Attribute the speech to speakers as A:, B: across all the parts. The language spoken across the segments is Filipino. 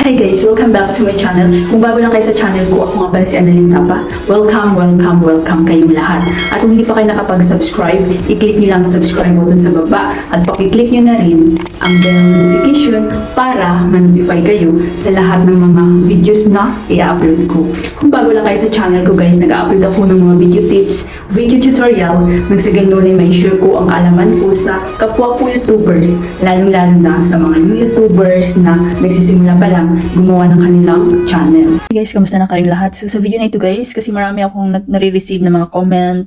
A: Hi guys! Welcome back to my channel. Kung bago lang kayo sa channel ko, ako nga pala si Annalyn Tapa. Welcome kayong lahat. At kung hindi pa kayo nakapag-subscribe, i-click nyo lang ang subscribe button sa baba at paki-click nyo na rin ang bell notification para ma-notify kayo sa lahat ng mga videos na i-upload ko. Kung bago lang kayo sa channel ko guys, nag-upload ako ng mga video tips, video tutorial, nang sa ganun ay may share ko ang kaalaman ko sa kapwa ko YouTubers, lalong-lalo na sa mga new YouTubers na nagsisimula pa lang gumawa ng kanilang channel. Hey guys, kamusta na kayong lahat? So sa video na ito guys, kasi marami akong nare-receive na mga comment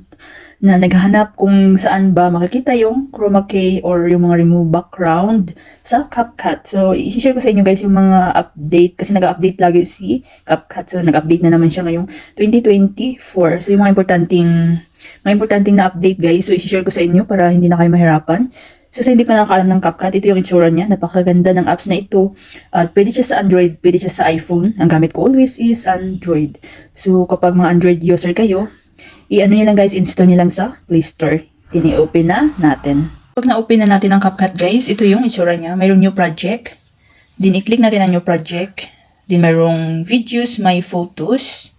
A: na naghahanap kung saan ba makikita yung chroma key or yung mga remove background sa CapCut. So i-share ko sa inyo guys yung mga update kasi nag-update lagi si CapCut. So nag-update na naman siya ngayong 2024. So yung mga importanteng na update guys, so i-share ko sa inyo para hindi na kayo mahirapan. So sa hindi pa nakakaalam ng CapCut, ito yung itsura niya. Napakaganda ng apps na ito. At pwede siya sa Android, pwede siya sa iPhone. Ang gamit ko always is Android. So kapag mga Android user kayo, i-ano nyo lang guys, install nyo lang sa Play Store. Tini-open na natin. Pag na-open na natin ang CapCut guys, ito yung itsura niya. Mayroong new project. Then i-click natin ang new project. Then mayroong videos, my photos.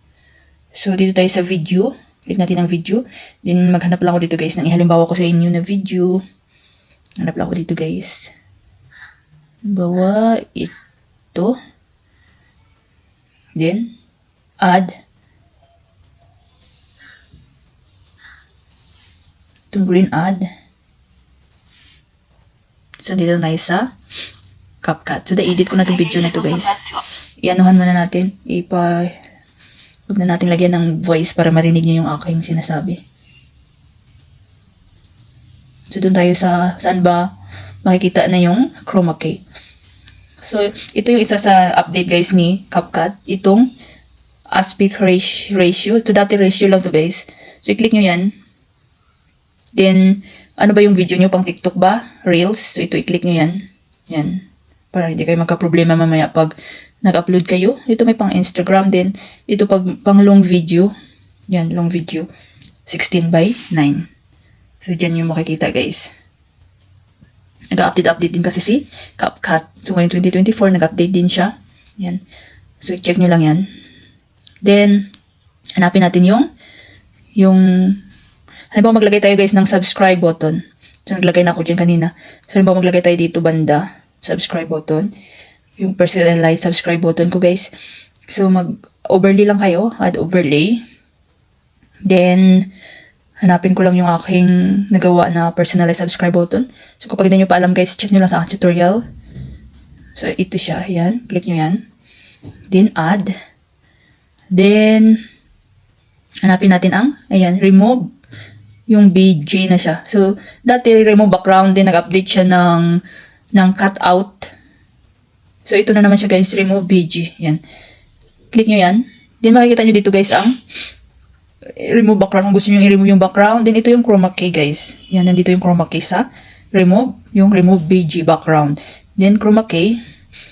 A: So dito tayo sa video. Click natin ang video. Then maghanap lang ako dito guys ng ihalimbawa ko sa inyo na video. Hanap lang ako dito guys. Bawa ito. Then add. Itong green add. So dito tayo sa CapCut. So na-edit ko na itong video na ito guys. Ianuhan muna natin. Huwag na natin lagyan ng voice para marinig niyo yung aking sinasabi. So, doon tayo sa saan ba makikita na yung chroma key. So, ito yung isa sa update guys ni CapCut. Itong aspect ratio. Ito dati ratio lang to guys. So, i-click nyo yan. Then, ano ba yung video nyo? Pang TikTok ba? Reels? So, ito i-click nyo yan. Yan. Para hindi kayo magka-problema mamaya pag nag-upload kayo. Ito may pang Instagram din. Ito pang long video. Yan, long video. 16:9. So, dyan yung makikita, guys. Nag-update din kasi si CapCut. So, ngayon 2024, nag-update din siya. Yan. So, check nyo lang yan. Then, hanapin natin halimbawa maglagay tayo, guys, ng subscribe button. So, naglagay na ako dyan kanina. So, halimbawa maglagay tayo dito banda. Subscribe button. Yung personalized subscribe button ko, guys. So, mag-overlay lang kayo. Add overlay. Then, hanapin ko lang yung aking nagawa na personalized subscribe button. So, kapag hindi nyo pa alam guys, check nyo lang sa aking tutorial. So, ito siya. Yan. Click nyo yan. Then, add. Then, hanapin natin ayan, remove. Yung BG na siya. So, dati remove background din. Nag-update siya ng cutout. So, ito na naman siya guys. Remove BG. Yan. Click nyo yan. Then, makikita nyo dito guys remove background kung gusto nyo i-remove yung background. Then ito yung chroma key guys. Yan, nandito yung chroma key sa remove, yung remove BG background. Then chroma key.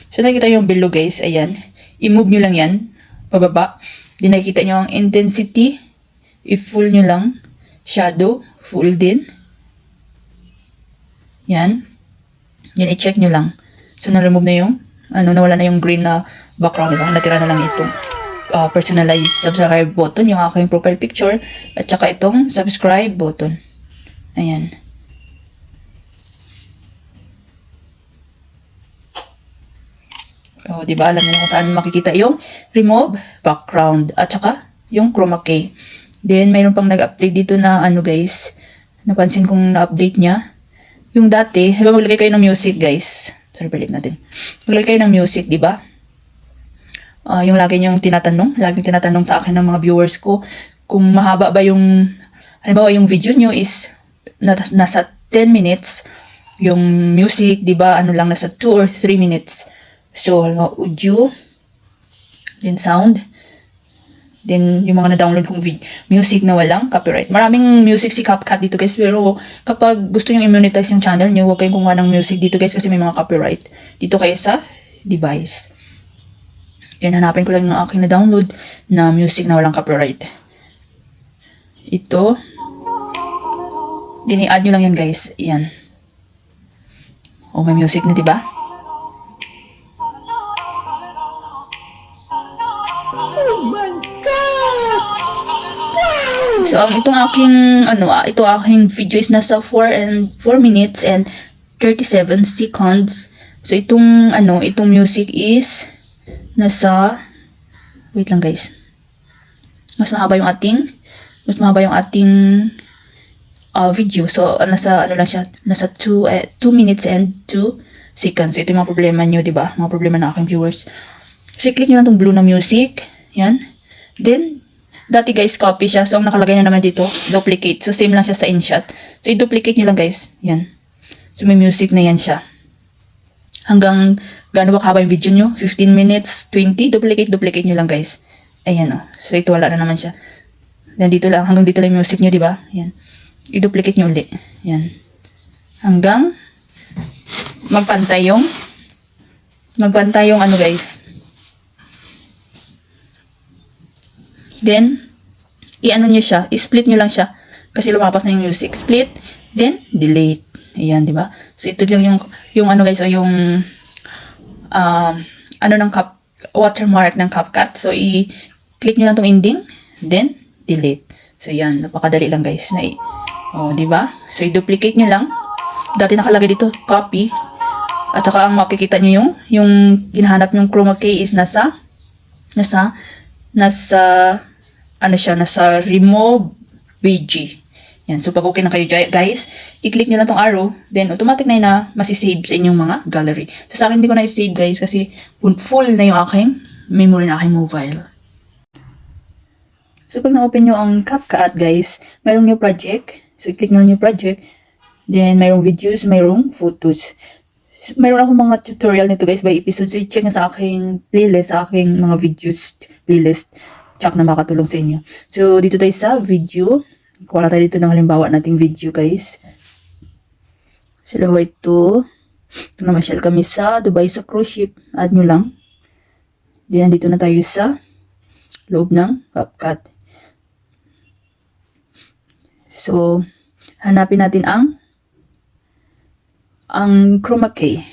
A: So nakikita nyo yung below guys. Ayan. I-move nyo lang yan. Pababa. Then nakikita nyo ang intensity. I-full nyo lang. Shadow. Full din. Yan. Yan, i-check nyo lang. So na-remove na yung nawala na yung green na background. Diba? Natira na lang itong personalized subscribe button, yung aking profile picture, at saka itong subscribe button. Ayan. O, diba? Alam niyo kung saan makikita yung remove background, at saka yung chroma key. Then, mayroon pang nag-update dito na guys, napansin kong na-update niya. Yung dati, maglagay kayo ng music guys. Sorry, balik natin. Maglagay kayo ng music, diba? Yung laging tinatanong sa akin ng mga viewers ko, kung mahaba ba halimbawa yung video nyo is nasa 10 minutes, yung music, di ba, lang nasa 2 or 3 minutes. So, halimbawa, audio, then sound, then yung mga na-download kong music na walang copyright. Maraming music si CapCut dito guys, pero kapag gusto nyo i-monetize yung channel nyo, huwag kayong kumuha ng music dito guys kasi may mga copyright. Dito kayo sa device. Yan, hanapin ko lang yung aking na-download na music na walang copyright. Ito. Dini-add nyo lang yan, guys. Yan. O, may music na, diba?
B: So, itong aking, ito aking video is nasa 4 minutes and 37 seconds. So, itong music is nasa, wait lang guys. Mas mahaba yung ating video. So, nasa 2 minutes and 2 seconds. Ito yung mga problema nyo, di ba? Mga problema ng aking viewers. So, click nyo lang itong blue na music. Yan. Then, dati guys, copy siya. So, ang nakalagay na naman dito, duplicate. So, same lang siya sa InShot. So, i-duplicate nyo lang guys. Yan. So, may music na yan siya. Hanggang, gaano ba kahaba yung video nyo? 15 minutes, 20. Duplicate nyo lang guys. Ayan o. So, ito wala na naman siya. Then, dito lang. Hanggang dito lang yung music nyo, di ba? Yan. I-duplicate nyo ulit. Yan. Hanggang, magpantay yung guys. Then, i-ano nyo siya, i-split nyo lang siya. Kasi lumapas na yung music. Split, then, delete. Ayan, di ba? So, ito yung guys, o yung, ng watermark ng CapCut. So, i-click nyo lang itong ending, then, delete. So, yan, napakadali lang guys. Di ba? So, i-duplicate nyo lang. Dati nakalagay dito, copy. At saka, ang makikita nyo yung hinahanap yung chroma key is nasa remove BG. Yan. So, pag okay na kayo guys, i-click nyo lang tong arrow, then automatic na yun na masisave sa inyong mga gallery. So, sa akin hindi ko na i-save guys kasi full na yung aking memory na aking mobile. So, pag na-open nyo ang CapCut guys, mayroong new project. So, i-click nyo new project. Then, mayroong videos, mayroong photos. Mayroon akong mga tutorial nito guys by episode. So, i-check nyo sa aking playlist, sa aking mga videos playlist. Check na makatulong sa inyo. So, dito tayo sa video. Kuha tayo dito ng halimbawa nating video guys. Sila ito. Ito na masyal kami sa Dubai sa cruise ship. Add nyo lang. Then, dito na tayo sa loob ng CapCut. So, hanapin natin ang chroma key.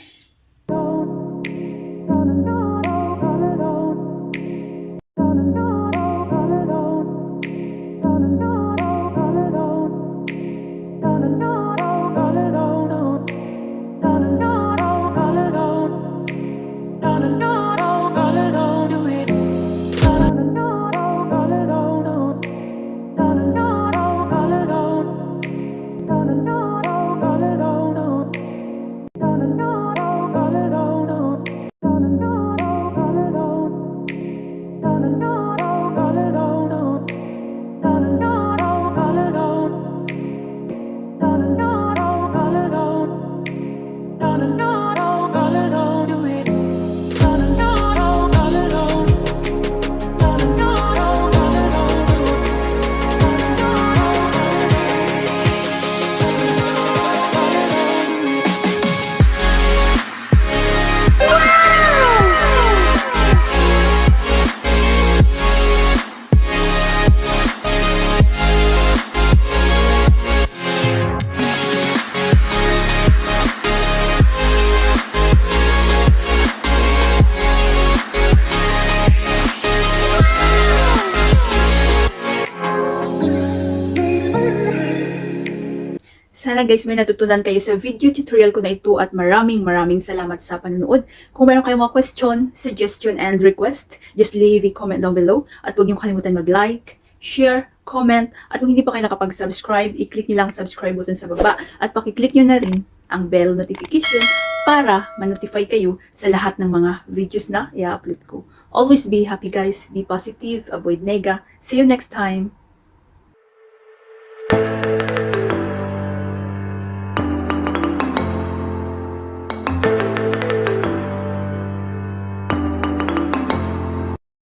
B: Sana guys may natutunan kayo sa video tutorial ko na ito at maraming salamat sa panonood. Kung meron kayong mga question, suggestion, and request, just leave a comment down below. At huwag niyong kalimutan mag-like, share, comment, at kung hindi pa kayo nakapag-subscribe, i-click niyo lang subscribe button sa baba at pakiclick niyo na rin ang bell notification para ma-notify kayo sa lahat ng mga videos na i-upload ko. Always be happy guys, be positive, avoid nega. See you next time.